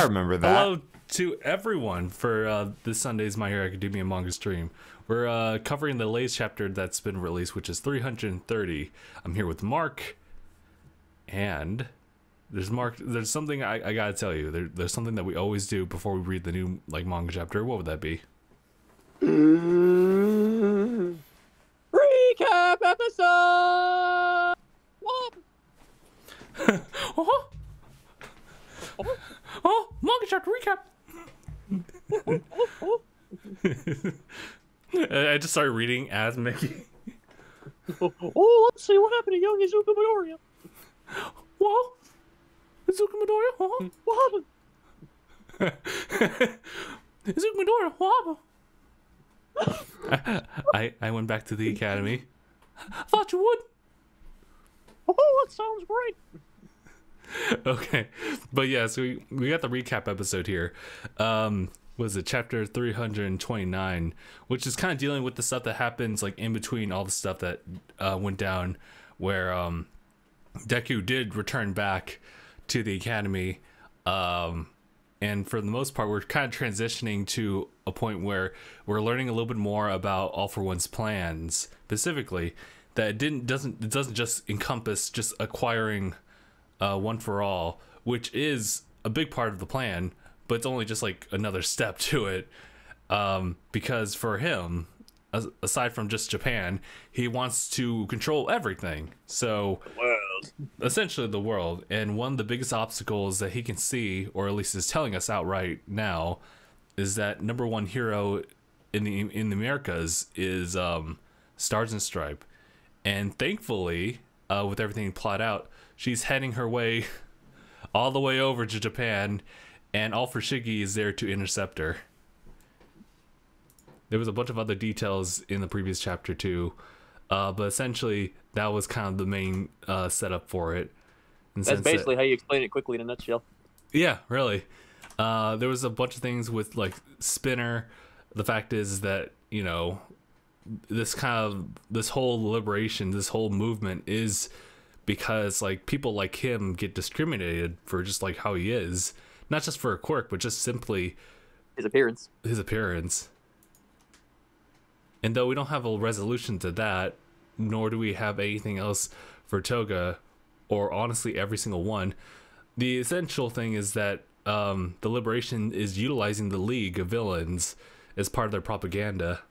I remember that. Hello to everyone for this Sunday's My Hero Academia Manga stream. We're covering the latest chapter that's been released, which is 330. I'm here with Mark, and there's something I gotta tell you. There's something that we always do before we read the new manga chapter. What would that be? Recap episode. What? Oh, manga chapter recap. I just started reading as Mickey. Oh, let's see what happened to young Izuku Midoriya. Whoa, Izuku Midoriya. Huh? What happened? Izuku Midoriya. What happened? I went back to the academy. I thought you would. Oh, that sounds great. Okay, but yeah, so we got the recap episode here. Was it chapter 329, which is kind of dealing with the stuff that happens in between all the stuff that went down, where Deku did return back to the academy, and for the most part we're kind of transitioning to a point where we're learning a little bit more about All For One's plans, specifically that it doesn't just encompass just acquiring One For All, which is a big part of the plan, but it's only just another step to it, because for him, aside from just Japan, he wants to control everything. So The world. essentially the world, and one of the biggest obstacles that he can see, or at least is telling us outright now, is that number one hero in the Americas is Stars and Stripe, and thankfully, with everything plot out, she's heading her way all the way over to Japan, and All For Shiggy is there to intercept her. There was a bunch of other details in the previous chapter too, but essentially that was kind of the main setup for it. That's basically how you explain it quickly in a nutshell. Yeah, really. There was a bunch of things with Spinner. The fact is that, you know, this whole liberation, this whole movement is because people like him get discriminated for just how he is, not just for a quirk, but just simply His appearance. And though we don't have a resolution to that, nor do we have anything else for Toga, or honestly every single one, the essential thing is that the Liberation is utilizing the League of Villains as part of their propaganda.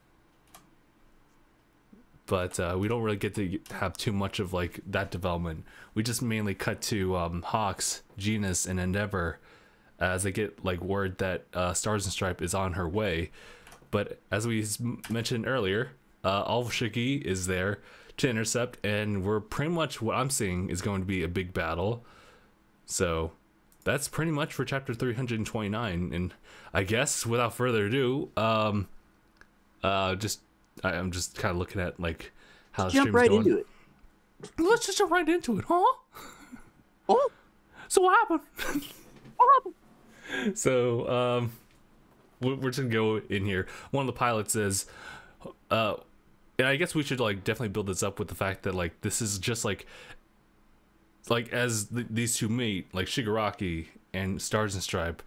But we don't really get to have too much of that development. We just mainly cut to Hawks, Genus, and Endeavor as they get word that Stars and Stripe is on her way. But as we mentioned earlier, All For Shiggy is there to intercept, and we're pretty much, what I'm seeing is going to be a big battle. So that's pretty much for chapter 329, and I guess without further ado, I'm just kind of looking at how the Jump stream's right going. into it. Let's just jump right into it, huh? Oh, So what happened? what happened? So we're just gonna go in here. One of the pilots says, and I guess we should definitely build this up with the fact that this is just as these two meet, Shigaraki and Stars and Stripe,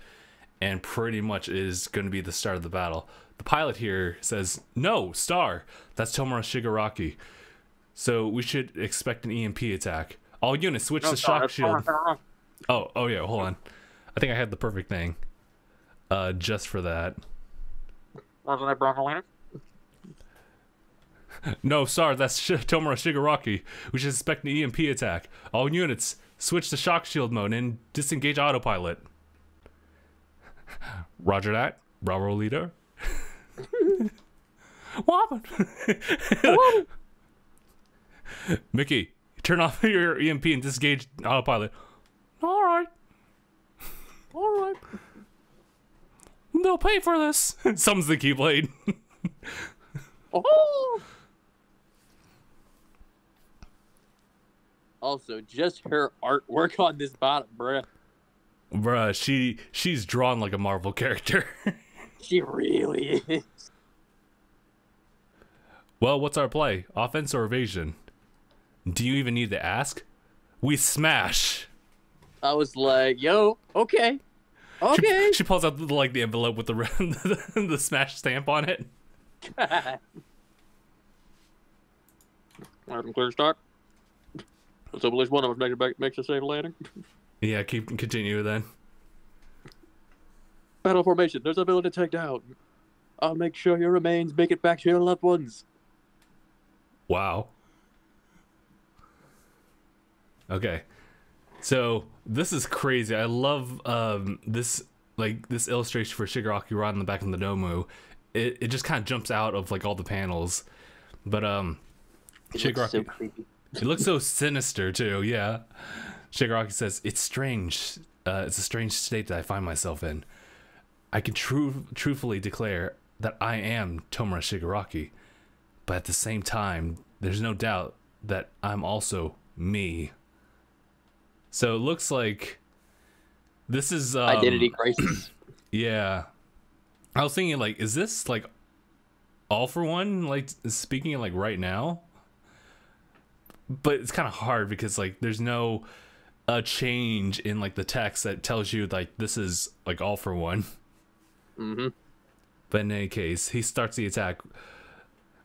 and pretty much is going to be the start of the battle. The pilot here says, "No, Star, that's Tomura Shigaraki. So we should expect an EMP attack. All units switch to shock shield." Oh yeah, hold on. I think I had the perfect thing. Just for that. Wasn't that Broncolina? No, Star, that's Tomura Shigaraki. We should expect an EMP attack. All units, switch to shock shield mode and disengage autopilot. Roger that. Bravo, leader. What happened? Mickey, turn off your EMP and disengage autopilot. All right. They'll pay for this. Summons the Keyblade. Oh. Also, just her artwork on this bottom, bruh. Bruh, she's drawn like a Marvel character. She really is. Well, what's our play? Offense or evasion? Do you even need to ask? We smash. I was like, yo, okay. Okay. She pulls out the envelope with the smash stamp on it. Clear start. Let's hope at least one of us makes a safe landing. Yeah, continue then. Battle formation. There's a villain to take down. I'll make sure your remains make it back to your loved ones. Wow. Okay. So this is crazy. I love this illustration for Shigaraki right on the back of the Nomu. It just kind of jumps out of like all the panels. But Shigaraki, it looks so sinister too. Yeah. Shigaraki says, "It's strange. It's a strange state that I find myself in. I can truthfully declare that I am Tomura Shigaraki, but at the same time, there's no doubt that I'm also me." So it looks like this is identity crisis. Yeah, I was thinking like, is this like all for one? Like speaking like right now, but it's kind of hard because like there's no change in like the text that tells you like this is like all for one. Mm-hmm. But in any case, he starts the attack.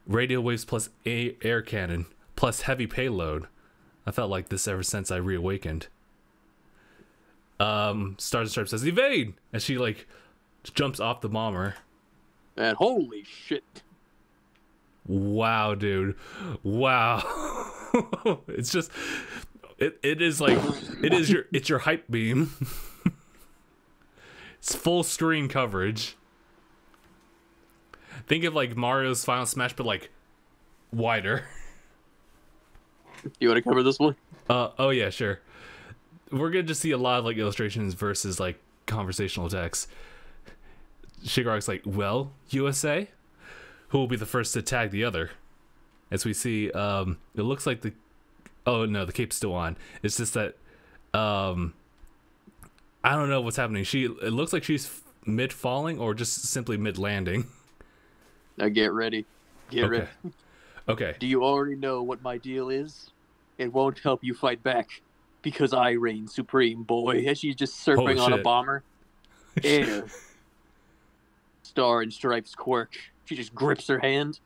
Radio waves plus air cannon plus heavy payload. I felt like this ever since I reawakened. Starsharp says evade as she like jumps off the bomber. And holy shit. Wow, dude. Wow. It's just it is like it's your hype beam. It's full screen coverage. Think of like Mario's Final Smash, but like wider. You want to cover this one? Oh yeah, sure. We're gonna just see a lot of like illustrations versus like conversational text. Shigaraki's like, well, USA, who will be the first to tag the other? As we see, it looks like the the cape's still on. It's just that I don't know what's happening. It looks like she's mid falling or just simply mid landing. Now get ready. Get ready. Okay. Do you already know what my deal is? It won't help you fight back, because I reign supreme, boy. As she's just surfing on a bomber. Air. Star and Stripes quirk. She just grips her hand.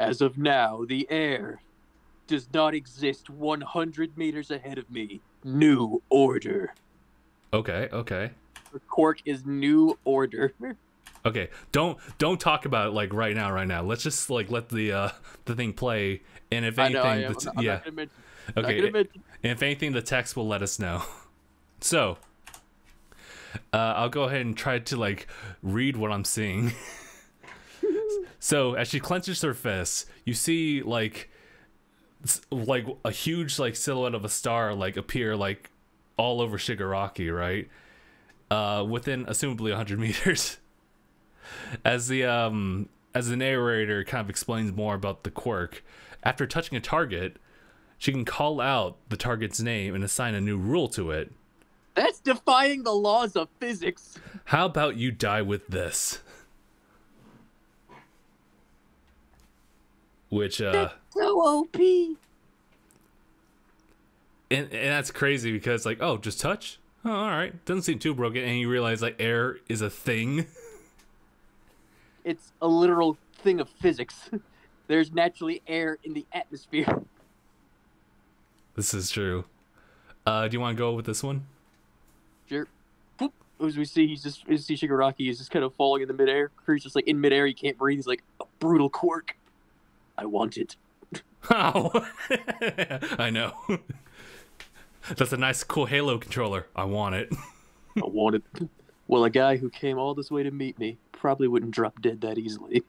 As of now, the air does not exist 100 meters ahead of me. New order. Okay. Her quirk is new order. Okay, don't talk about it like right now. Let's just like let the thing play, and if anything, I'm not gonna mention, okay, and if anything, the text will let us know. So, I'll go ahead and try to like read what I'm seeing. So as she clenches her fists, you see like a huge like silhouette of a star like appear like all over Shigaraki, right? Within assumably 100 meters. As the narrator kind of explains more about the quirk, after touching a target, she can call out the target's name and assign a new rule to it. That's defying the laws of physics. How about you die with this? Which that's so OP. And that's crazy because like, oh, just touch? Oh, all right. Doesn't seem too broken, and you realize like air is a thing. It's a literal thing of physics. There's naturally air in the atmosphere. This is true. Do you want to go with this one? Sure. Boop. As we see, Shigaraki is just kind of falling in the midair. He's just like in midair, he can't breathe. He's like, a brutal quirk. I want it. Oh, I know. That's a nice, cool Halo controller. I want it. I want it. Well, a guy who came all this way to meet me probably wouldn't drop dead that easily.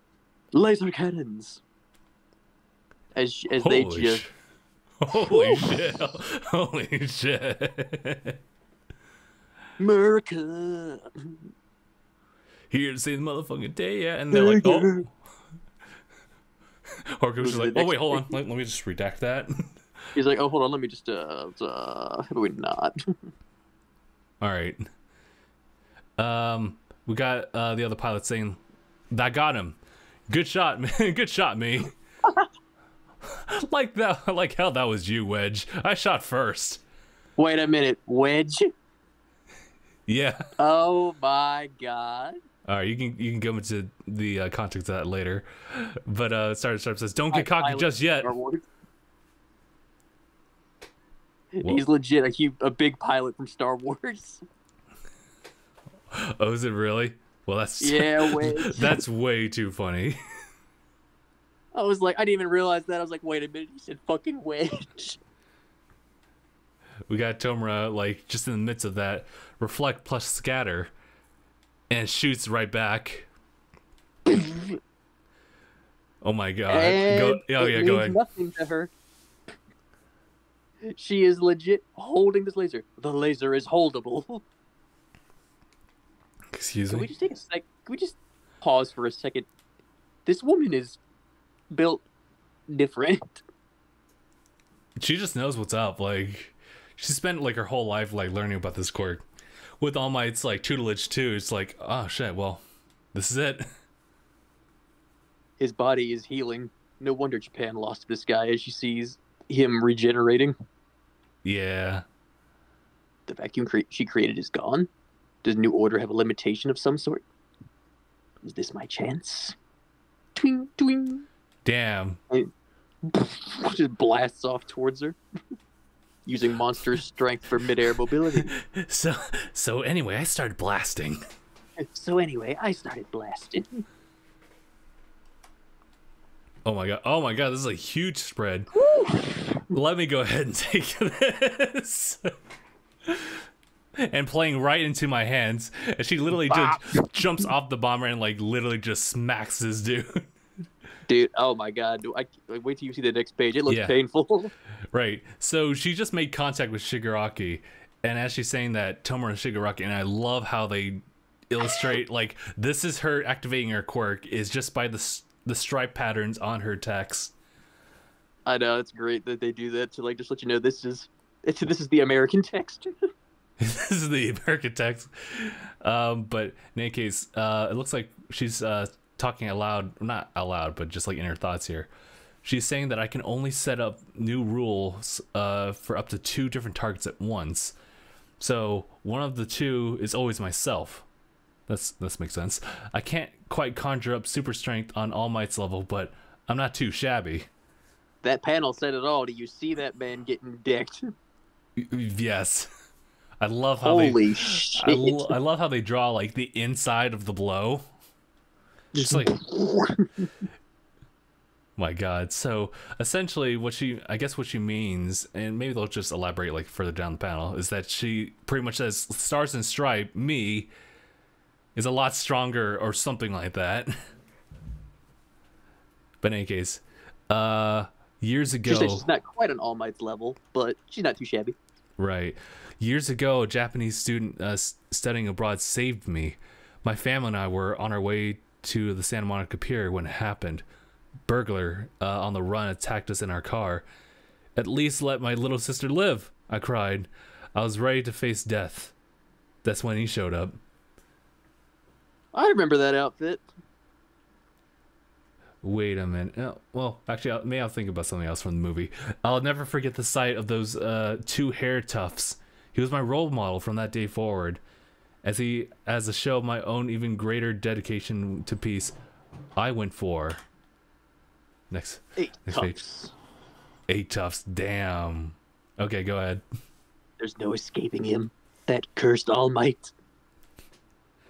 Laser cannons. As they just... Holy shit. Holy shit. America. Here to see the motherfucking day, yeah. And they're like, oh. Horiko's like, oh, wait, hold on. Let me just redact that. He's like, oh, hold on. Let me just, how do we not? All right. We got the other pilot saying, "That got him. Good shot, man. Good shot, me." Like hell, that was you, Wedge. I shot first. Wait a minute, Wedge. Yeah. Oh my god. All right, you can go into the context of that later, but Star says, "Don't get cocky just yet." He's legit a big pilot from Star Wars. Oh, is it really? Well, that's yeah, that's way too funny. I was like, I didn't even realize that. I was like, wait a minute, he said fucking wedge. We got Tomura like just in the midst of that reflect plus scatter, and shoots right back. Oh my god! And go ahead. Nothing to her. She is legit holding this laser. The laser is holdable. Excuse me. Can we just take a sec? Can we just pause for a second? This woman is built different. She just knows what's up. Like, she spent like her whole life like learning about this quirk. With All Might's like tutelage too, it's like, oh shit, well, this is it. His body is healing. No wonder Japan lost this guy as she sees him regenerating. Yeah. The vacuum she created is gone. Does New Order have a limitation of some sort? Is this my chance? Twing, twing. Damn. And just blasts off towards her. Using monster strength for midair mobility. So anyway, I started blasting. So anyway, I started blasting. Oh my god, this is a huge spread. Let me go ahead and take this. And playing right into my hands. And she literally just jumps off the bomber and like literally just smacks this dude. Dude, oh my god. Wait till you see the next page. It looks painful. Right. So she just made contact with Shigaraki. And as she's saying that, Tomura and Shigaraki, and I love how they illustrate, like, this is her activating her quirk, is just by the stripe patterns on her text. I know, it's great that they do that to like just let you know this is the American text. This is the American text. But in any case, it looks like she's talking aloud, not aloud, but just like in her thoughts here. She's saying that I can only set up new rules for up to 2 different targets at once. So one of the 2 is always myself. This makes sense. I can't quite conjure up super strength on All Might's level, but I'm not too shabby. That panel said it all. Do you see that man getting decked? Yes. I love how Holy shit. I love how they draw like the inside of the blow. Just like my god. So essentially what she means, and maybe they'll just elaborate like further down the panel, is that she pretty much says Stars and Stripe, me, is a lot stronger or something like that. But in any case, years ago, she's not quite on All Might's level, but she's not too shabby. Right. Years ago, a Japanese student studying abroad saved me. My family and I were on our way to the Santa Monica Pier when it happened. Burglar on the run attacked us in our car. At least let my little sister live, I cried. I was ready to face death. That's when he showed up. I remember that outfit. Wait a minute. Oh, well, actually, maybe I'll think about something else from the movie. I'll never forget the sight of those 2 hair tufts. He was my role model from that day forward. As a show of my own even greater dedication to peace, I went for... Next 8 page. tufts. 8 tufts, damn. Okay, go ahead. There's no escaping him. That cursed All Might.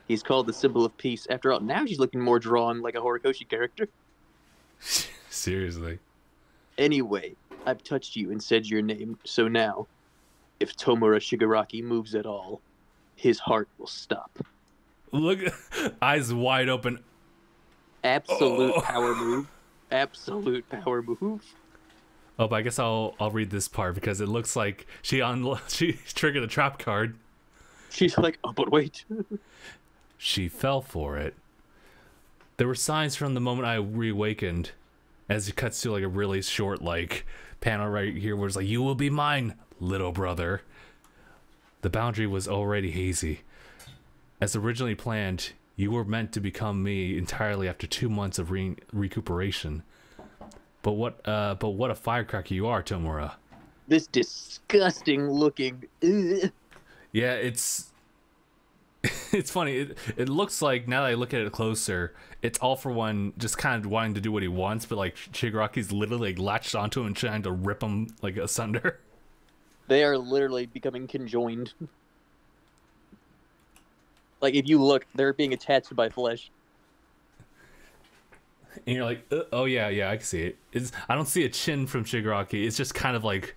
He's called the symbol of peace. After all, now she's looking more drawn like a Horikoshi character. Seriously. Anyway, I've touched you and said your name, so now, if Tomura Shigaraki moves at all, his heart will stop. Look, eyes wide open. Absolute power move. Absolute power move. Oh, but I guess I'll read this part because it looks like she triggered a trap card. She's like, oh, but wait. She fell for it. There were signs from the moment I reawakened, as it cuts to like a really short like panel right here where it's like, you will be mine, little brother. The boundary was already hazy. As originally planned, you were meant to become me entirely after 2 months of recuperation. But what a firecracker you are, Tomura. This disgusting looking... Ugh. Yeah, it's It's funny. It looks like, now that I look at it closer, it's All for One just kind of wanting to do what he wants, but like Shigaraki's literally like latched onto him and trying to rip him like asunder. They are literally becoming conjoined. Like, if you look, they're being attached by flesh. And you're like, oh yeah, I can see it. I don't see a chin from Shigaraki. It's just kind of like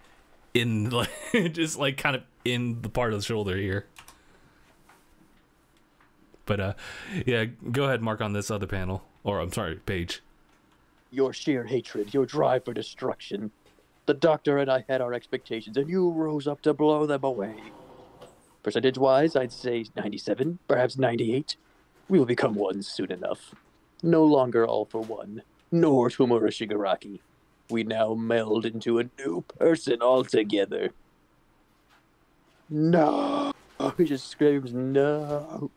in like just like kind of in the part of the shoulder here. But yeah, go ahead, Mark, on this other panel, or I'm sorry, page. Your sheer hatred, your drive for destruction. The doctor and I had our expectations, and you rose up to blow them away. Percentage-wise, I'd say 97, perhaps 98. We will become one soon enough. No longer All for One, nor Tomura Shigaraki. We now meld into a new person altogether. No! He just screams, no!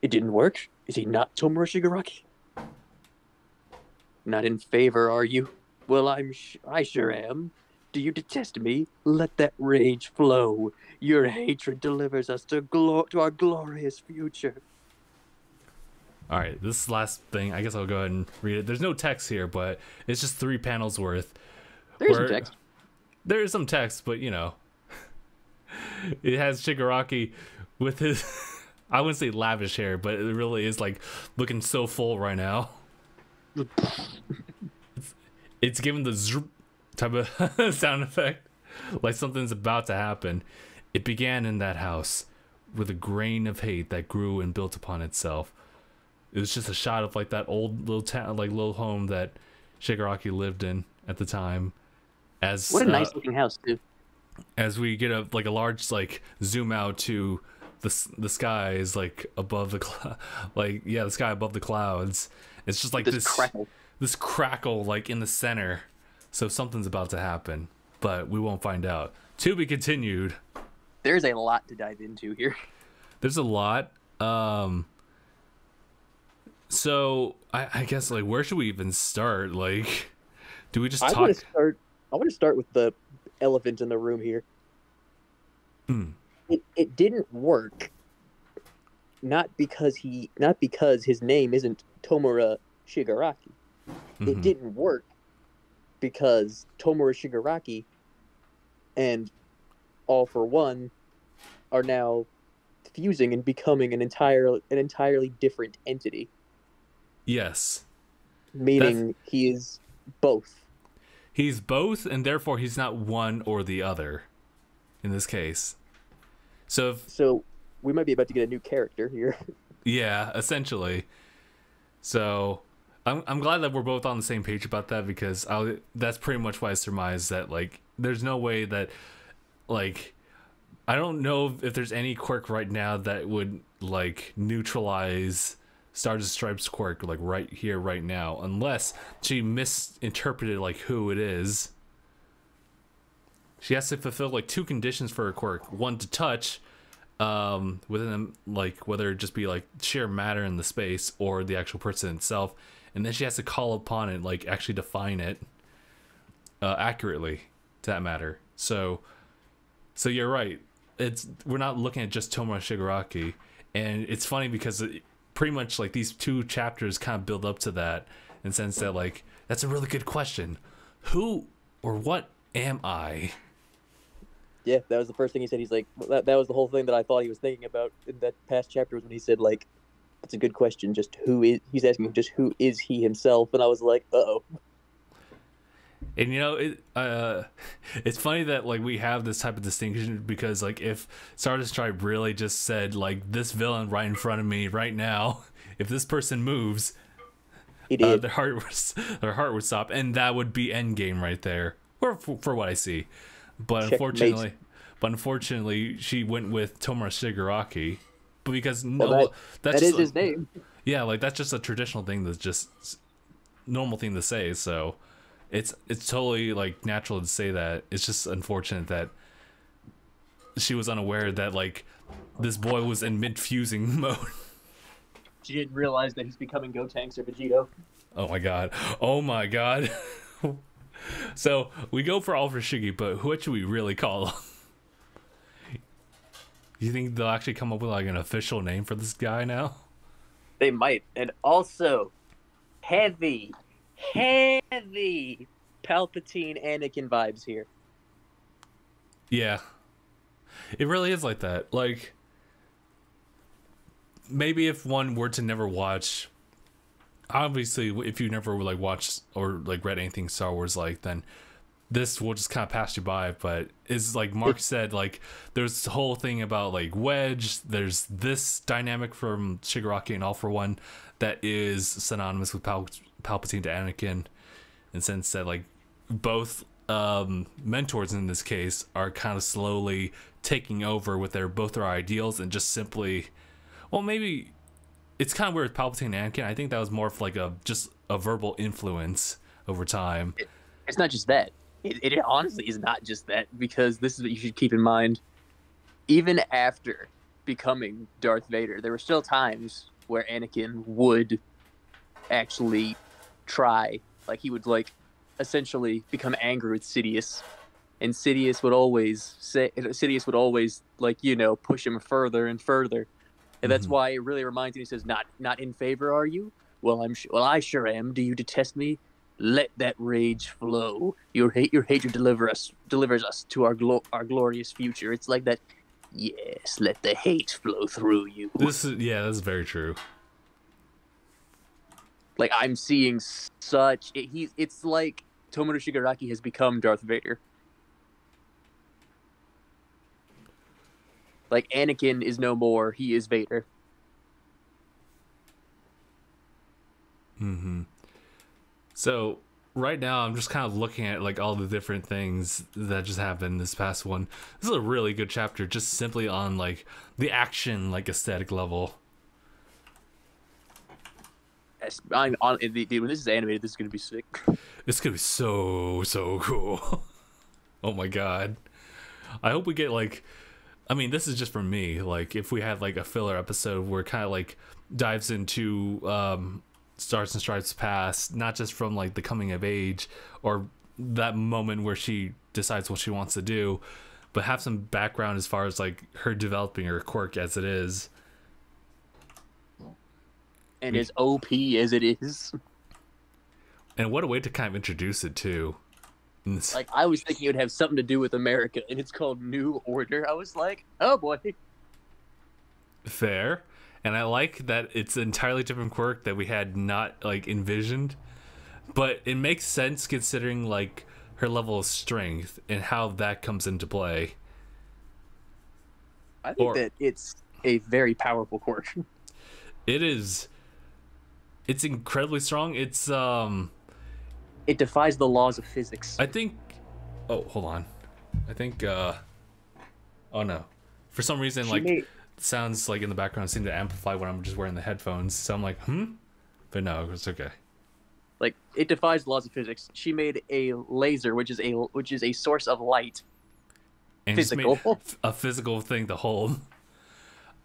It didn't work? Is he not Tomura Shigaraki? Not in favor, are you? Well, I sure am. Do you detest me? Let that rage flow. Your hatred delivers us to our glorious future. All right, this last thing, I guess I'll go ahead and read it. There's no text here, but it's just 3 panels worth. There's some text. There is some text, but you know, it has Shigaraki with his, I wouldn't say lavish hair, but it really is like looking so full right now. It's giving the zoop type of sound effect, like something's about to happen. It began in that house with a grain of hate that grew and built upon itself. It was just a shot of like that old little town, like little home that Shigaraki lived in at the time. As what a nice looking house, too. As we get a large like zoom out to the skies like above the the sky above the clouds. It's just like this crackle like in the center. So something's about to happen, but we won't find out. To be continued. There's a lot to dive into here. There's a lot. So I guess like where should we even start? Like, do we just talk? I want to start with the elephant in the room here. It didn't work. Not because his name isn't Tomura Shigaraki. It didn't work because Tomura Shigaraki and All for One are now fusing and becoming an entirely different entity. Yes. Meaning he is both. He's both, and therefore he's not one or the other in this case. So we might be about to get a new character here. Yeah, essentially. So I'm glad that we're both on the same page about that, because that's pretty much why I surmised that like there's no way that like I don't know if there's any quirk right now that would like neutralize Stars and Stripes quirk like right here right now, unless she misinterpreted like who it is. She has to fulfill like 2 conditions for her quirk: one, to touch within them, like whether it just be like sheer matter in the space or the actual person itself, and then she has to call upon it, like actually define it accurately to that matter. So you're right, we're not looking at just Tomura Shigaraki. And it's funny because pretty much like these 2 chapters kind of build up to that, in the sense that like that's a really good question. Who or what am I? Yeah, that was the first thing he said. He's like, that was the whole thing that I thought he was thinking about in that past chapter, was when he said like, that's a good question, just he's asking just who is he himself. And I was like, uh-oh. And you know, it's funny that like we have this type of distinction, because like if Stardust Tribe really just said like this villain right in front of me right now, if this person moves, their heart would stop, and that would be Endgame right there, or for what I see. But unfortunately, she went with Tomura Shigaraki, but because that is his name. Yeah, like that's just a traditional thing, that's just normal thing to say. So it's totally like natural to say that. It's just unfortunate that she was unaware that like this boy was in mid-fusing mode. She didn't realize that he's becoming Gotenks or Vegito. Oh my god. So we go for All for Shiggy, but what should we really call him? You think they'll actually come up with like an official name for this guy now? They might. And also, heavy Palpatine Anakin vibes here. Yeah. It really is like that. Like, maybe if one were to never watch, obviously if you never like watched or like read anything Star Wars, like, then this will just kind of pass you by. But it's like Mark said, like, there's this whole thing about like Wedge, there's this dynamic from Shigaraki and All For One that is synonymous with Palpatine to Anakin, in the sense that like both mentors in this case are kind of slowly taking over with both their ideals, and just simply, well, maybe it's kind of weird with Palpatine and Anakin. I think that was more of like just a verbal influence over time. It's not just that. It honestly is not just that, because this is what you should keep in mind. Even after becoming Darth Vader, there were still times where Anakin would actually try, like he would like essentially become angry with Sidious, and Sidious would always like, you know, push him further and further, and that's why it really reminds me. He says, "Not in favor, are you? Well, I sure am. Do you detest me? Let that rage flow. Your hatred delivers us to our glorious future." It's like that. Yes, let the hate flow through you. That's very true. Like, I'm seeing it's like Tomoto Shigaraki has become Darth Vader. Like, Anakin is no more, he is Vader. So right now I'm just kind of looking at like all the different things that just happened this past one. This is a really good chapter, just simply on like the action, like aesthetic level. When this is animated, this is gonna be sick. It's gonna be so cool. Oh my god. I hope we get like, I mean, this is just for me, like if we had like a filler episode where it kind of like dives into Stars and Stripes past, not just from like the coming of age or that moment where she decides what she wants to do, but have some background as far as like her developing her quirk as it is. And as OP as it is. And what a way to kind of introduce it too. Like, I was thinking it would have something to do with America, and it's called New Order. I was like, oh boy. Fair. And I like that it's an entirely different quirk that we had not like envisioned, but it makes sense considering like her level of strength and how that comes into play. I think that it's a very powerful quirk. It is. It's incredibly strong. It's it defies the laws of physics. I think, oh, hold on. I think oh no. For some reason sounds like in the background seem to amplify when I'm just wearing the headphones. So I'm like, but no, it's okay. Like, it defies the laws of physics. She made a laser, which is a source of light. And physical. Just made a physical thing to hold.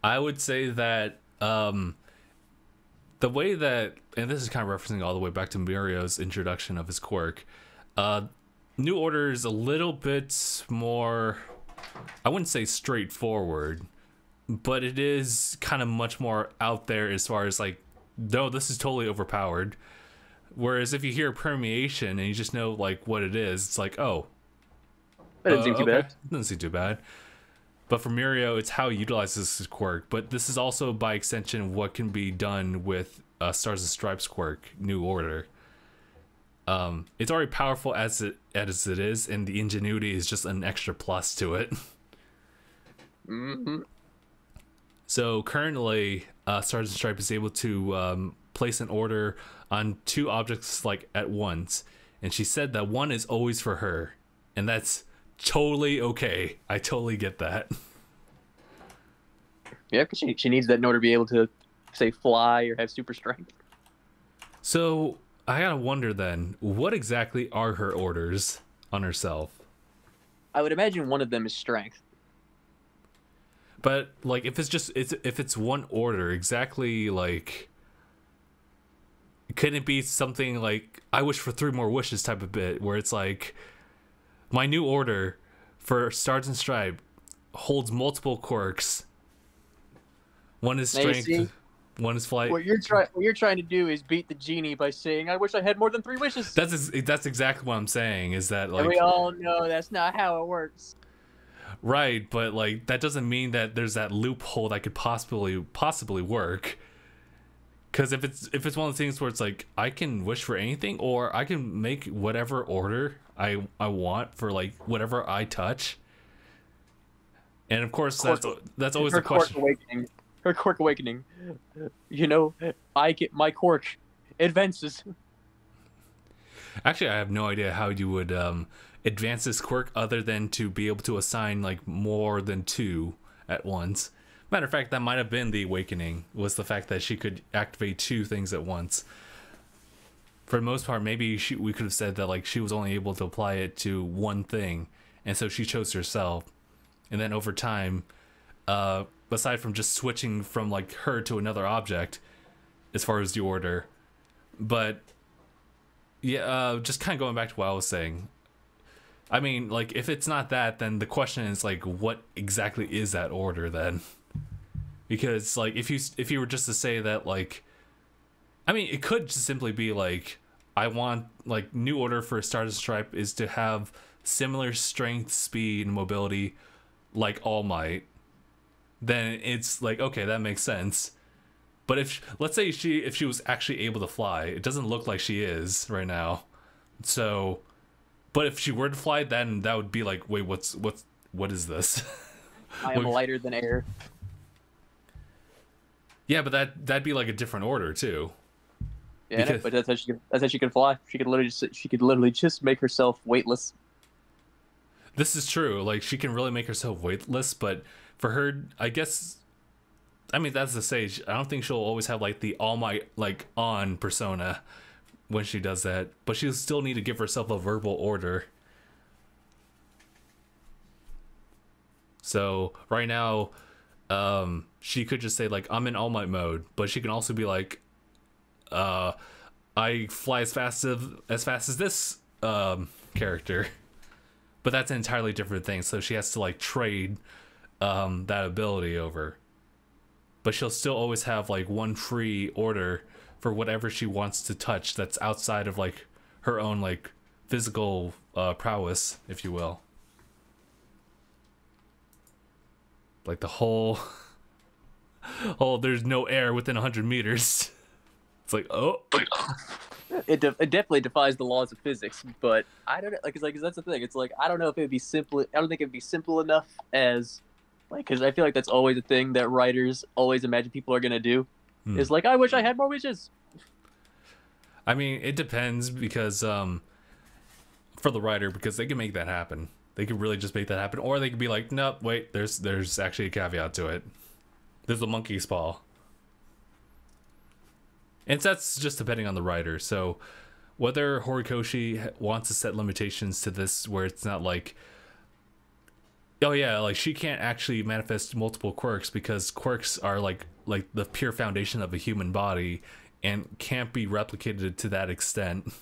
I would say that the way that, and this is kind of referencing all the way back to Mirio's introduction of his quirk, New Order is a little bit more, I wouldn't say straightforward, but it is kind of much more out there as far as like, no, this is totally overpowered. Whereas if you hear permeation and you just know like what it is, it's like, oh, that doesn't seem too bad. Doesn't seem too bad. But for Mirio, it's how he utilizes his quirk. But this is also by extension what can be done with Stars and Stripes quirk, New Order. It's already powerful as it is, and the ingenuity is just an extra plus to it. So currently, Stars and Stripes is able to place an order on 2 objects like at once, and she said that one is always for her, and that's totally okay. I totally get that. Yeah, because she needs that in order to be able to, say, fly or have super strength. So I gotta wonder then, what exactly are her orders on herself? I would imagine one of them is strength. But like, if it's one order, exactly, like, couldn't it be something like I wish for 3 more wishes type of bit, where it's like, my new order for Stars and Stripe, holds multiple quirks. One is strength, one is flight. What you're trying to do is beat the genie by saying, "I wish I had more than 3 wishes." That's exactly what I'm saying. Is that like? And we all know that's not how it works. Right, but like that doesn't mean that there's that loophole that could possibly work. Because if it's one of the things where it's like I can wish for anything, or I can make whatever order I want for like whatever I touch. And of course, that's always the question. Her quirk awakening. You know, I get my quirk advances. Actually, I have no idea how you would advance this quirk other than to be able to assign like more than 2 at once. Matter of fact, that might have been the awakening, was the fact that she could activate 2 things at once. For the most part, maybe we could have said that like she was only able to apply it to one thing, and so she chose herself. And then over time, aside from just switching from like her to another object, as far as the order, but yeah, just kind of going back to what I was saying. I mean, like if it's not that, then the question is like, what exactly is that order then? Because like if you were just to say that like, I mean, it could just simply be like, I want like new order for Stardust Stripe is to have similar strength, speed, and mobility like All Might. Then it's like, okay, that makes sense. But if let's say if she was actually able to fly, it doesn't look like she is right now. So, but if she were to fly, then that would be like, wait, what is this? I am lighter than air. Yeah, but that'd be like a different order too. Yeah, because, but that's how she can fly. She could literally just make herself weightless. This is true. Like she can really make herself weightless, but for her, I guess, I mean that's the stage. I don't think she'll always have like the All Might like on persona when she does that, but she'll still need to give herself a verbal order. So right now, she could just say like, I'm in All Might mode, but she can also be like, I fly as fast as this character, but that's an entirely different thing. So she has to like trade that ability over, but she'll still always have like one free order for whatever she wants to touch that's outside of like her own like physical prowess, if you will. Like the whole there's no air within 100 meters. It's like, oh. It definitely defies the laws of physics, but I don't know, like, 'cause that's the thing. It's like, I don't know if it'd be simple. I don't think it'd be simple enough as, like, because I feel like that's always a thing that writers always imagine people are gonna do. Is like, I wish I had more wishes. I mean, it depends because for the writer, because they can make that happen. They could really just make that happen, or they could be like, nope, wait, there's actually a caveat to it. There's a monkey's paw. And that's just depending on the writer. So whether Horikoshi wants to set limitations to this where it's not like, oh yeah, like she can't actually manifest multiple quirks because quirks are like the pure foundation of a human body and can't be replicated to that extent.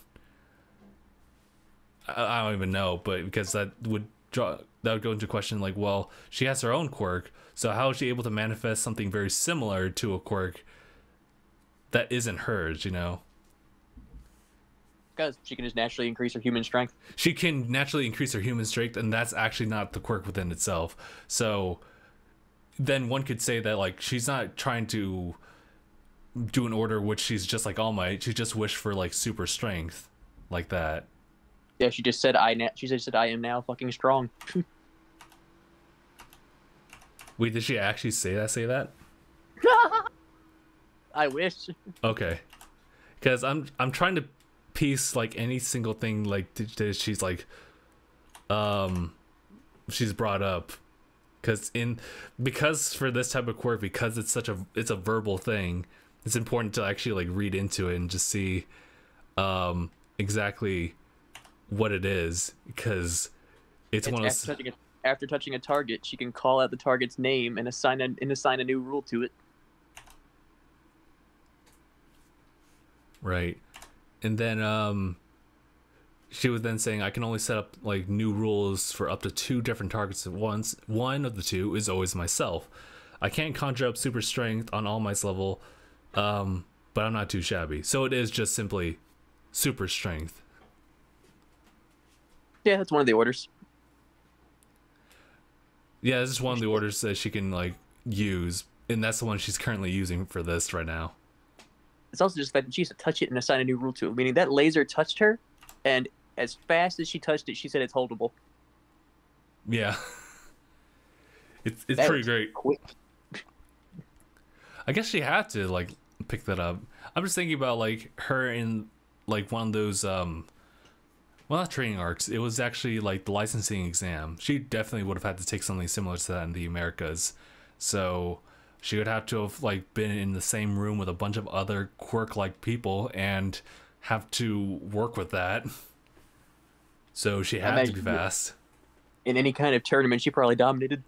I don't even know, but because that would go into question like, well, she has her own quirk, so how is she able to manifest something very similar to a quirk that isn't hers, you know? Because she can just naturally increase her human strength. She can naturally increase her human strength, and that's actually not the quirk within itself. So then one could say that like she's not trying to do an order which she's just like All Might. She just wished for like super strength, like that. Yeah, she just said I am now fucking strong. Wait, did she actually say that? I wish. Okay, because I'm trying to piece like any single thing like she's like she's brought up, because for this type of quirk, because it's a verbal thing, it's important to actually like read into it and just see exactly what it is, because it's one of after touching a target, she can call out the target's name and assign a new rule to it. Right. And then she was then saying, I can only set up like new rules for up to 2 different targets at once. One of the 2 is always myself. I can't conjure up super strength on all mice level, but I'm not too shabby. So it is just simply super strength. Yeah, that's one of the orders. Yeah, this is one of the orders that she can like use, and that's the one she's currently using for this right now. It's also just that she used to touch it and assign a new rule to it, meaning that laser touched her, and as fast as she touched it, she said it's holdable. Yeah. It's pretty great. Quick. I guess she had to like pick that up. I'm just thinking about like her in like one of those well, not training arcs. It was actually like the licensing exam. She definitely would have had to take something similar to that in the Americas. So she would have to have like been in the same room with a bunch of other quirk-like people and have to work with that. So she had to be fast. In any kind of tournament, she probably dominated.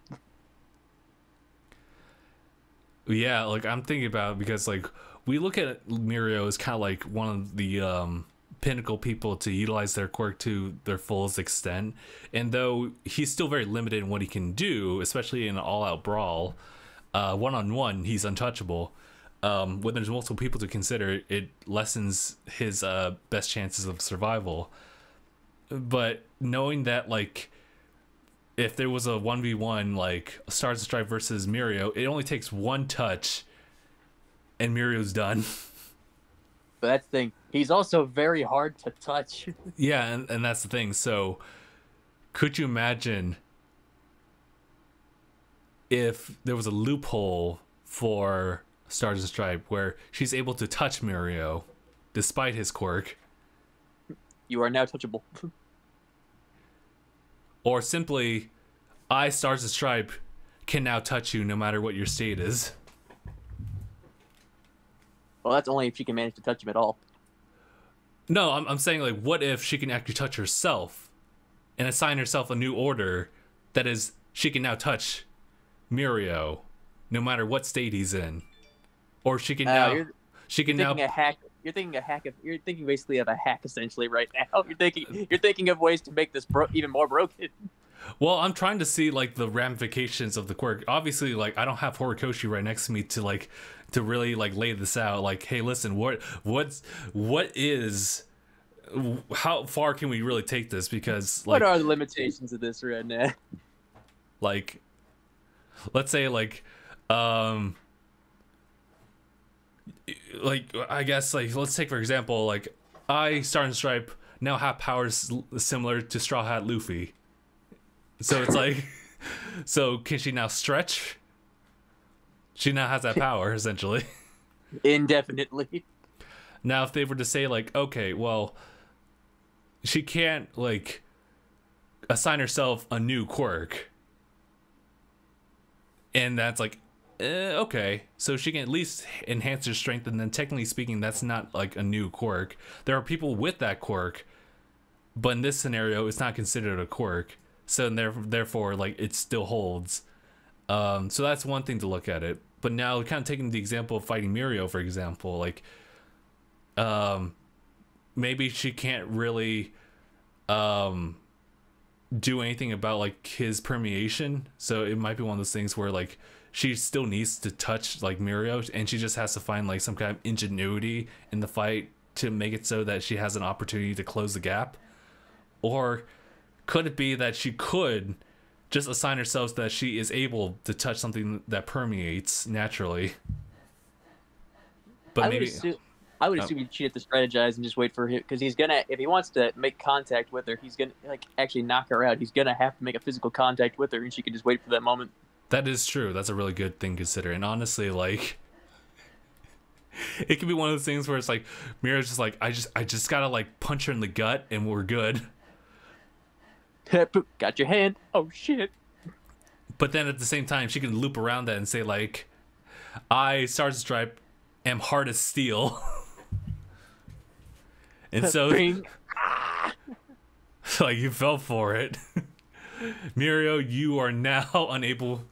Yeah, like I'm thinking about it because like we look at Mirio as kind of like one of the pinnacle people to utilize their quirk to their fullest extent, and though he's still very limited in what he can do, especially in an all-out brawl, one-on-one he's untouchable. When there's multiple people to consider, it lessens his best chances of survival. But knowing that like if there was a 1v1 like Stars and Stripe versus Mirio, it only takes one touch and Mirio's done. But that's the thing. He's also very hard to touch. Yeah, and that's the thing. So could you imagine if there was a loophole for Stars and Stripe where she's able to touch Mirio despite his quirk? You are now touchable. Or simply, Stars and Stripe can now touch you no matter what your state is. Well, that's only if she can manage to touch him at all. No, I'm saying like, what if she can actually touch herself and assign herself a new order that is, she can now touch Mirio no matter what state he's in. Or she can now... A hack. You're thinking basically of a hack essentially right now. You're thinking of ways to make this even more broken. Well, I'm trying to see like the ramifications of the quirk. Obviously, like I don't have Horikoshi right next to me to really like lay this out. Like, hey, listen, how far can we really take this? Because like, what are the limitations of this right now? Like, let's say like I guess like let's take for example like Star and Stripe now have powers similar to Straw Hat Luffy, so it's like so can she now stretch? She now has that power essentially Indefinitely. Now if they were to say like, okay, well she can't like assign herself a new quirk, and that's like okay, so she can at least enhance her strength, and then technically speaking that's not like a new quirk. There are people with that quirk, but in this scenario it's not considered a quirk, so therefore like it still holds. So that's one thing to look at it. But now kind of taking the example of fighting Mirio, for example, like maybe she can't really do anything about like his permeation, so it might be one of those things where like she still needs to touch like Mirio, and she just has to find like some kind of ingenuity in the fight to make it so that she has an opportunity to close the gap. Or could it be that she could just assign herself so that she is able to touch something that permeates naturally? But I would assume she'd have to strategize and just wait for him, because he's gonna, if he wants to make contact with her, he's gonna like actually knock her out. He's gonna have to make a physical contact with her, and she can just wait for that moment. That is true. That's a really good thing to consider. And honestly, like, it could be one of those things where it's like Mirio's just like, I just gotta like punch her in the gut and we're good. Got your hand. Oh shit. But then at the same time, she can loop around that and say like, Stars and Stripe, am hard as steel. And so like you fell for it. Mirio, you are now unable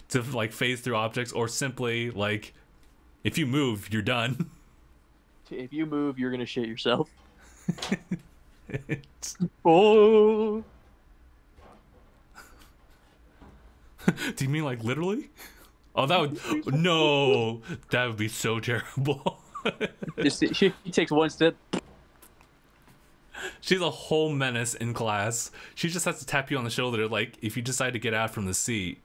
to like phase through objects, or simply like if you move, you're done. If you move, you're gonna shit yourself. Oh, Do you mean like literally? Oh, that would no, that would be so terrible. she takes one step. She's a whole menace in class. She just has to tap you on the shoulder, like if you decide to get out from the seat,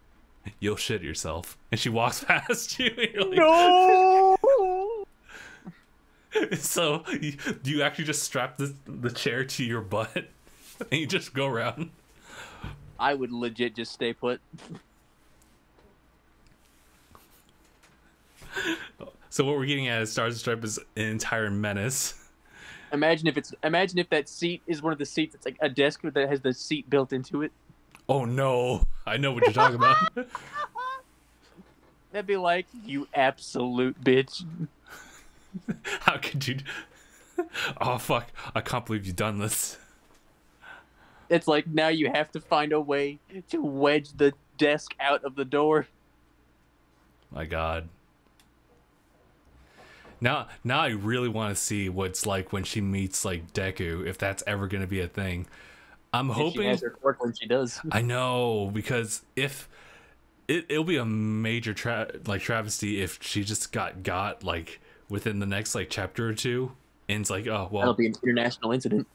you'll shit yourself. And she walks past you. And you're like, No. So you actually just strap the chair to your butt and you just go around. I would legit just stay put. So what we're getting at is Stars and Stripes is an entire menace. Imagine if that seat is one of the seats that's like a desk that has the seat built into it. Oh no, I know what you're talking about. That'd be like, you absolute bitch. How could you? Oh fuck, I can't believe you've done this. It's like now you have to find a way to wedge the desk out of the door. My god. Now I really want to see what it's like when she meets like Deku, if that's ever going to be a thing. I'm hoping she has her quirk when she does. I know, because if it'll be a major travesty if she just got like within the next like chapter or two, and it's like, oh well, That'll be an international incident.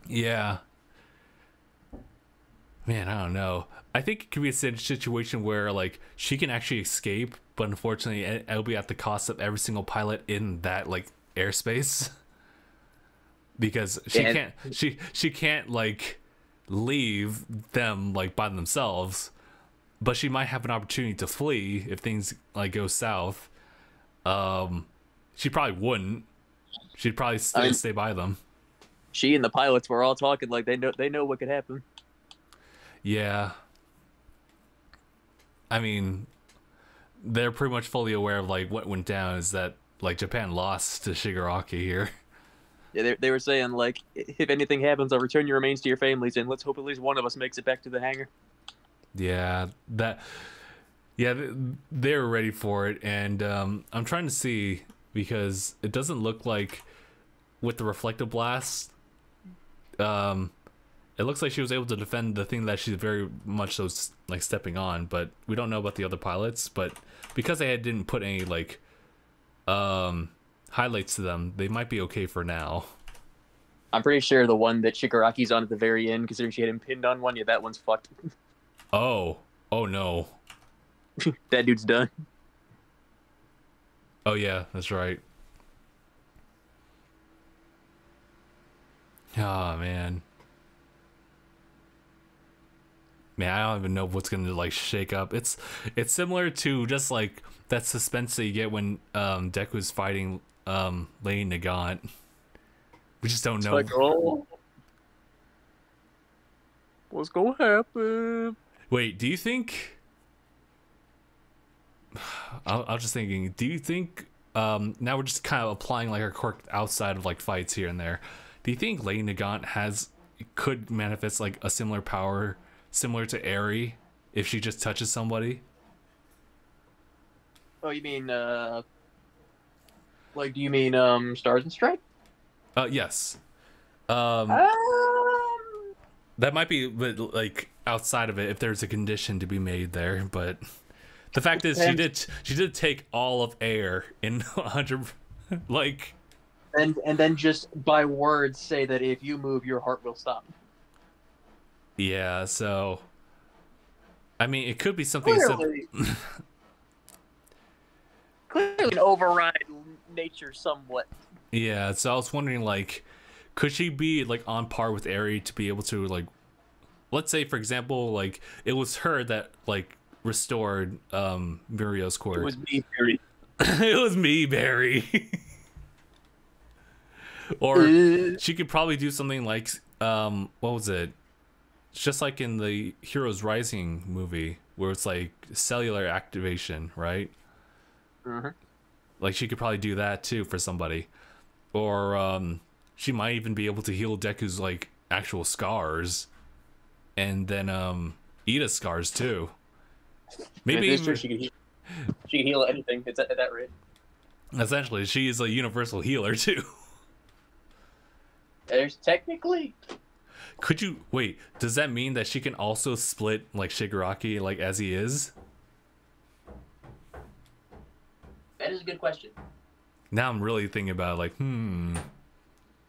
yeah. Man, I don't know. I think it could be a situation where like she can actually escape, but unfortunately it'll be at the cost of every single pilot in that like airspace. Because she can't like leave them like by themselves, but she might have an opportunity to flee if things like go south. She probably wouldn't. She'd probably stay by them. She and the pilots were all talking like they know what could happen. Yeah. I mean, they're pretty much fully aware of like what went down is that like Japan lost to Shigaraki here. Yeah, they were saying like, if anything happens, I'll return your remains to your families, and let's hope at least one of us makes it back to the hangar. Yeah, they're ready for it, and I'm trying to see, because it doesn't look like with the reflective blast, it looks like she was able to defend the thing that she's very much so like stepping on, but we don't know about the other pilots. But because they didn't put any like highlights to them, they might be okay for now. I'm pretty sure the one that Shigaraki's on at the very end, considering she had him pinned on one, yeah, that one's fucked. Oh no. That dude's done. Oh yeah, that's right. Oh man. Man, I don't even know what's gonna like shake up. It's similar to just like that suspense that you get when Deku's fighting Lady Nagant. We just don't know. Like, oh, what's gonna happen? Wait, do you think? I was just thinking. Do you think? Now we're just kind of applying like our quirk outside of like fights here and there. Do you think Lady Nagant could manifest like a similar power, similar to Eri, if she just touches somebody? Oh, you mean like, do you mean Stars and Stripes? Yes. That might be like outside of it if there's a condition to be made there, but the fact is she did take all of air in 100 like, and then just by words say that if you move your heart will stop. Yeah, so I mean it could be something clearly can override nature somewhat. Yeah, so I was wondering like, could she be like on par with Eri to be able to like, let's say for example like it was her that like restored Murio's quirk. It was me, Barry. It was me, Barry. Or she could probably do something like what was it? It's just like in the Heroes Rising movie where it's like cellular activation, right? Mm-hmm. Like she could probably do that too for somebody. Or she might even be able to heal Deku's like actual scars, and then Ida's scars too. Maybe even, she can heal anything. It's at that rate. Essentially, she is a universal healer too. There's technically. Could you wait? Does that mean that she can also split like Shigaraki like as he is? That is a good question. Now I'm really thinking about it, like,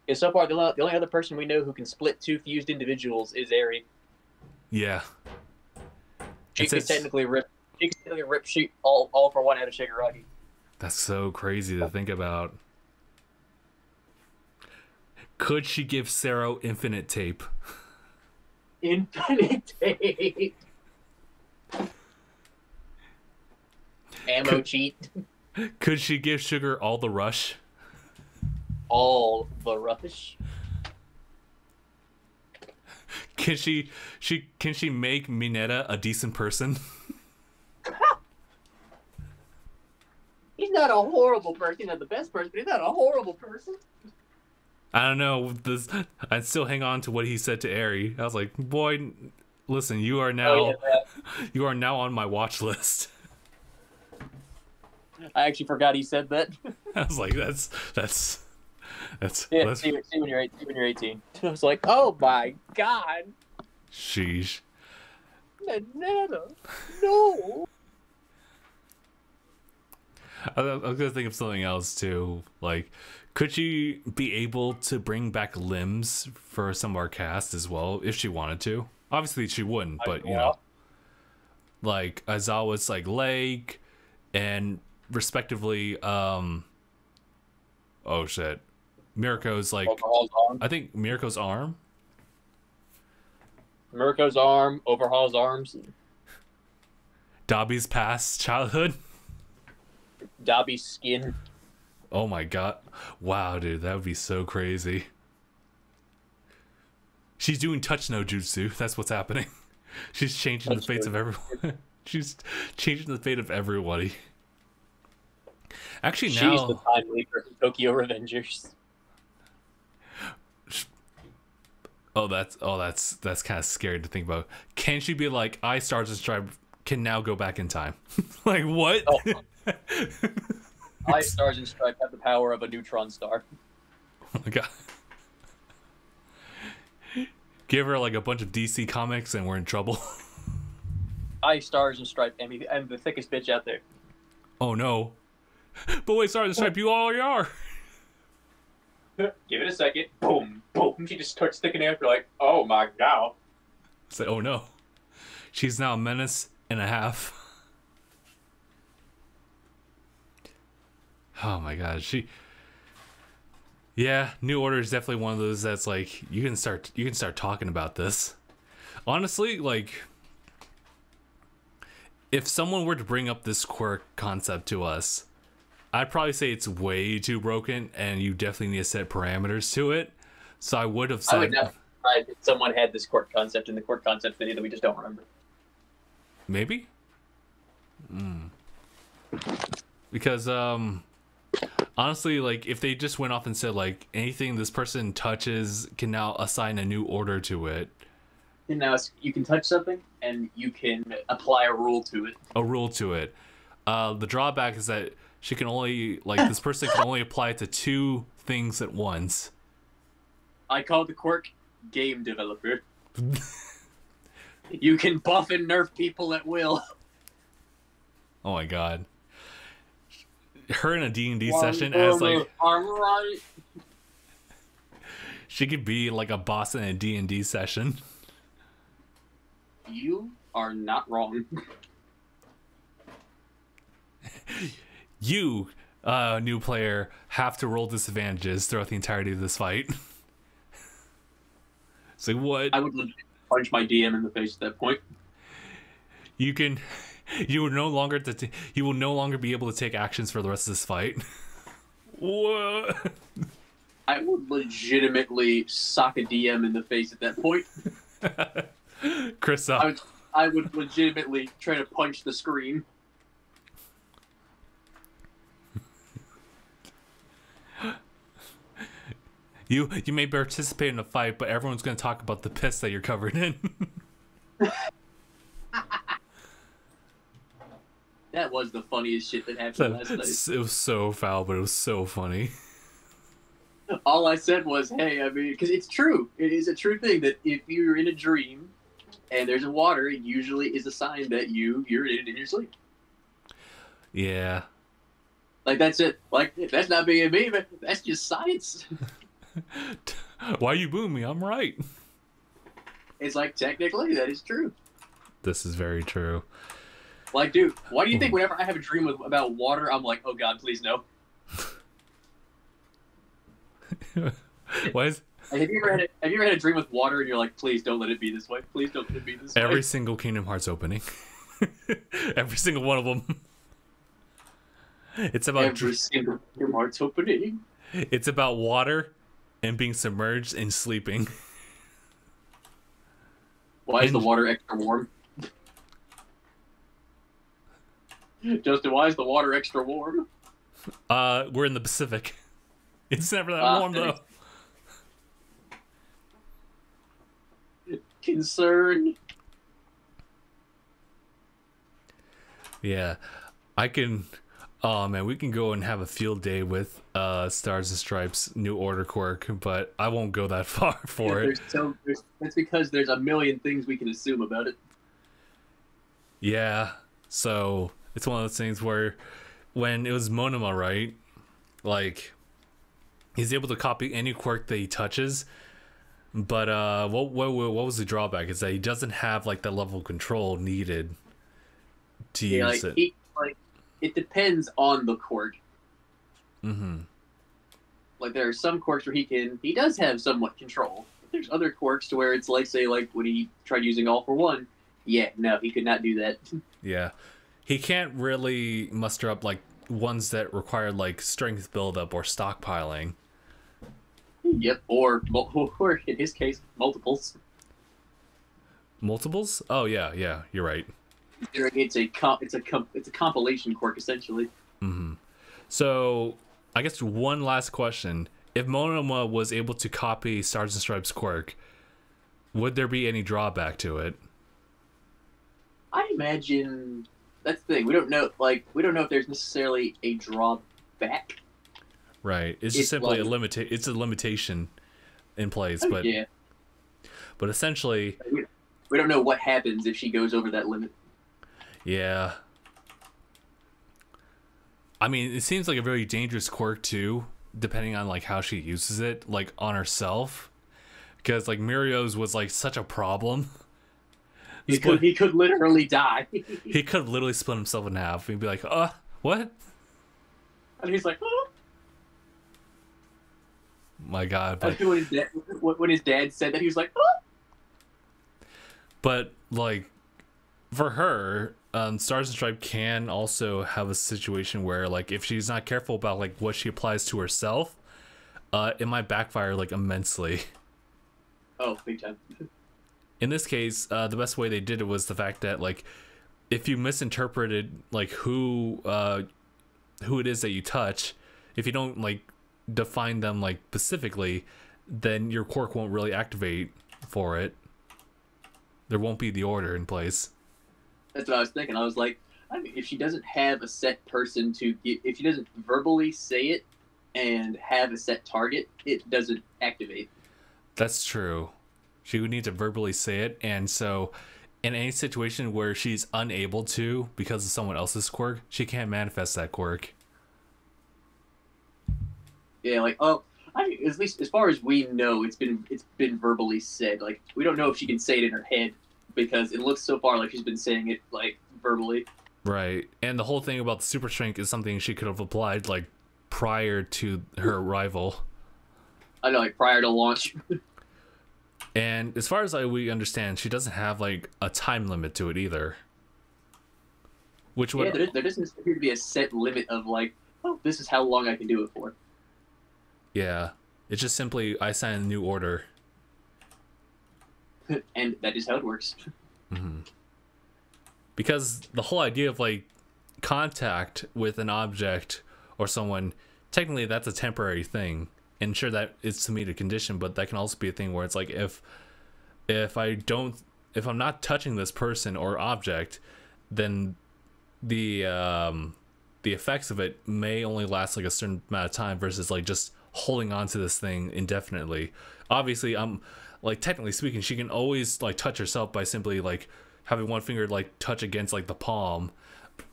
Yeah, so far the only other person we know who can split two fused individuals is Eri. Yeah. She can technically rip. She can technically rip shoot all for one out of Shigaraki. That's so crazy to think about. Could she give Sero infinite tape? Infinite tape. Ammo cheat. Could she give Sugar all the rush? All the rush. Can she make Mineta a decent person? He's not a horrible person. He's not the best person, but he's not a horrible person. I don't know. I'd still hang on to what he said to Eri. I was like, boy, listen, you are now on my watch list. I actually forgot he said that. I was like, that's yeah. See when you're 18. I was like, oh my god. Sheesh. Nana, no. I was gonna think of something else too. Like, could she be able to bring back limbs for some of our cast as well if she wanted to? Obviously, she wouldn't, but you know, like Aizawa's like leg, and respectively, oh shit, Mirko's like, I think Mirko's arm. Mirko's arm, Overhaul's arms. Dobby's past childhood. Dobby's skin. Oh my god. Wow, dude, that would be so crazy. She's doing touch no jutsu. That's what's happening. She's changing the fates of everyone. She's changing the fate of everybody. Actually, now she's the time leader of Tokyo Revengers. That's kind of scary to think about. Can she be like, I Stars and Stripe can now go back in time? Like what? Oh. I Stars and Stripe have the power of a neutron star. Oh my god. Give her like a bunch of DC comics and we're in trouble. I Stars and Stripe, I'm the thickest bitch out there. Oh no. But wait, Stars and Stripe, you already are. Give it a second. Boom, boom. She just starts sticking out. You're like, oh my god. Say, oh no. She's now a menace and a half. Oh my god, yeah, New Order is definitely one of those that's like you can start talking about this. Honestly, like if someone were to bring up this quirk concept to us, I'd probably say it's way too broken and you definitely need to set parameters to it. So I would have said, I would not surprised if someone had this quirk concept in the quirk concept video that we just don't remember. Maybe? Because honestly, like if they just went off and said like anything this person touches can now assign a new order to it. And now you can touch something and you can apply a rule to it. A rule to it. The drawback is that she can only this person can only apply it to two things at once. I call the quirk game developer. You can buff and nerf people at will. Oh my god. Her in a D&D session as like I'm right. She could be like a boss in a D&D session. You are not wrong. You, new player, have to roll disadvantages throughout the entirety of this fight. It's like, what? I would legit punch my DM in the face at that point. You will no longer be able to take actions for the rest of this fight. What? I would legitimately sock a DM in the face at that point. Chris, I would legitimately try to punch the screen. You may participate in a fight, but everyone's going to talk about the piss that you're covered in. That was the funniest shit that happened last night. It was so foul, but it was so funny. All I said was, hey, I mean, because it's true. It is a true thing that if you're in a dream and there's a water, it usually is a sign that you're in your sleep. Yeah. Like, that's it. Like, that's not being me, but that's just science. Why you booing me? I'm right. It's like, technically, that is true. This is very true. Like, dude, why do you think whenever I have a dream about water, I'm like, oh God, please no. Why is... Have you ever had a dream with water and you're like, please don't let it be this way. Please don't let it be this way. Every single Kingdom Hearts opening. Every single one of them. It's about every single Kingdom Hearts opening. It's about water and being submerged and sleeping. Why is the water extra warm? Justin, why is the water extra warm? We're in the Pacific. It's never that warm though. Concern. Yeah, I can. Oh man, we can go and have a field day with Stars and Stripes New Order quirk, but I won't go that far for it. That's because there's a million things we can assume about it. Yeah, so it's one of those things where when it was Monoma, right? Like, he's able to copy any quirk that he touches, but what was the drawback? Is that he doesn't have like that level of control needed to use it. It depends on the quirk. Mm-hmm. Like, there are some quirks where he does have somewhat control. But there's other quirks to where it's like, say, like when he tried using All for One. Yeah, no, he could not do that. Yeah, he can't really muster up like ones that require like strength buildup or stockpiling. Yep, or in his case, multiples. Multiples? Oh yeah, you're right. It's a compilation quirk essentially. Mm-hmm. So I guess one last question: if Monoma was able to copy Stars and Stripes quirk, would there be any drawback to it? I imagine that's the thing. We don't know. Like, we don't know if there's necessarily a drawback. Right. It's just simply It's a limitation in place, but yeah. But essentially, we don't know what happens if she goes over that limit. Yeah. I mean, it seems like a very dangerous quirk too, depending on like how she uses it, like on herself, because like Mirio's was like such a problem. He could literally die. He could have literally split himself in half and be like, what? And he's like, oh. My God. But when his dad said that, he was like, oh. But like, for her, Stars and Stripe can also have a situation where like if she's not careful about like what she applies to herself, it might backfire like immensely. Oh, big time. In this case, the best way they did it was the fact that like if you misinterpreted like who it is that you touch, if you don't like define them like specifically, then your quirk won't really activate for it. There won't be the order in place. That's what I was thinking. I was like, I mean, if she doesn't have a set person if she doesn't verbally say it and have a set target, it doesn't activate. That's true. She would need to verbally say it, and so in any situation where she's unable to because of someone else's quirk, she can't manifest that quirk. Yeah, like, I mean, at least as far as we know, it's been verbally said. Like, we don't know if she can say it in her head because it looks so far like she's been saying it like verbally. Right, and the whole thing about the super strength is something she could have applied like prior to her arrival. I know, like prior to launch. And as far as we understand, she doesn't have like a time limit to it either. Which would there doesn't appear to be a set limit of like, oh, this is how long I can do it for. Yeah, it's just simply I sign a new order. And that is how it works. Mm-hmm. Because the whole idea of like contact with an object or someone, technically that's a temporary thing. And sure, that is to meet a condition, but that can also be a thing where it's like if I'm not touching this person or object, then the effects of it may only last like a certain amount of time versus like just holding on to this thing indefinitely. Obviously, like technically speaking, she can always like touch herself by simply like having one finger like touch against like the palm,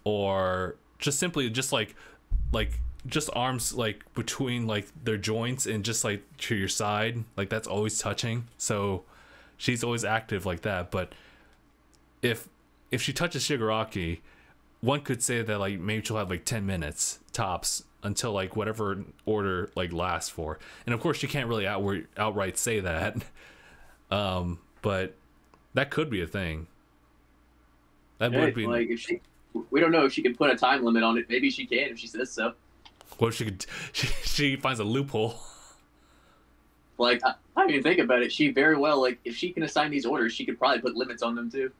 or just simply just like just arms like between like their joints and just like to your side, like that's always touching. So she's always active like that. But if she touches Shigaraki, one could say that like maybe she'll have like 10 minutes tops until like whatever order like lasts for. And of course she can't really outright say that. But that could be a thing. That would be like, if we don't know if she can put a time limit on it. Maybe she can if she says so. What if she could? She finds a loophole. Like, I mean, think about it. She very well, like, if she can assign these orders, she could probably put limits on them too.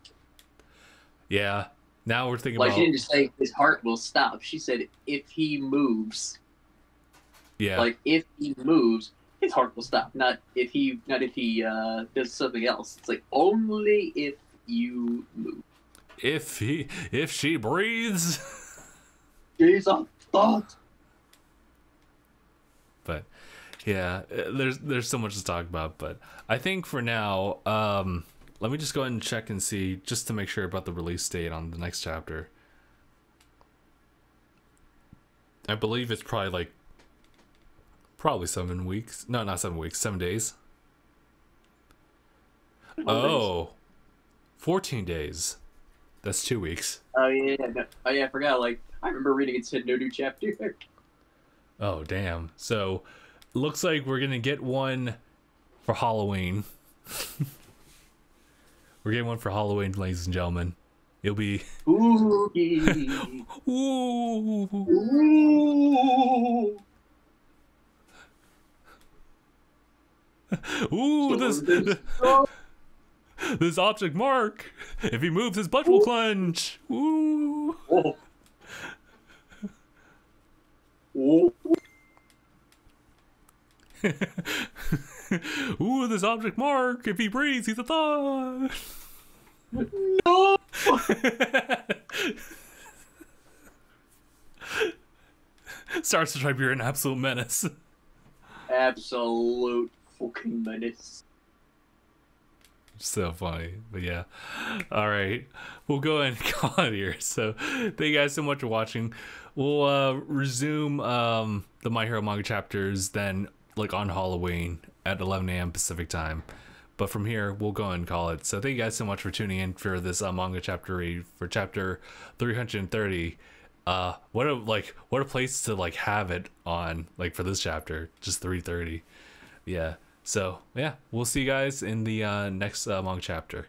Yeah. Now we're thinking like, about. She didn't just say his heart will stop. She said if he moves. Yeah. Like, if he moves, his heart will stop. Not if he does something else. It's like only if you move. If she breathes. She's a thought. But yeah, there's so much to talk about. But I think for now, let me just go ahead and check and see, just to make sure about the release date on the next chapter. I believe it's probably 7 weeks. No, not 7 weeks. 7 days. Oh, 14 days. That's 2 weeks. Oh yeah, no. Oh yeah, I forgot. Like, I remember reading it said no new chapter. Oh damn! So, looks like we're gonna get one for Halloween. We're getting one for Halloween, ladies and gentlemen. It'll be Spooky. Ooh. Ooh. Ooh, this object mark. If he moves, his butt will clench. Ooh. Oh. Oh. Ooh, this object mark. If he breathes, he's a thought. No. Starts to try to be an absolute menace. Absolute fucking menace. So funny. But yeah, all right, we'll go ahead and call it here. So thank you guys so much for watching. We'll resume the My Hero manga chapters then like on Halloween at 11 a.m. Pacific time, but from here we'll go and call it. So thank you guys so much for tuning in for this manga chapter read for chapter 330. What a place to like have it on, like for this chapter, just 330. Yeah. So yeah, we'll see you guys in the next manga chapter.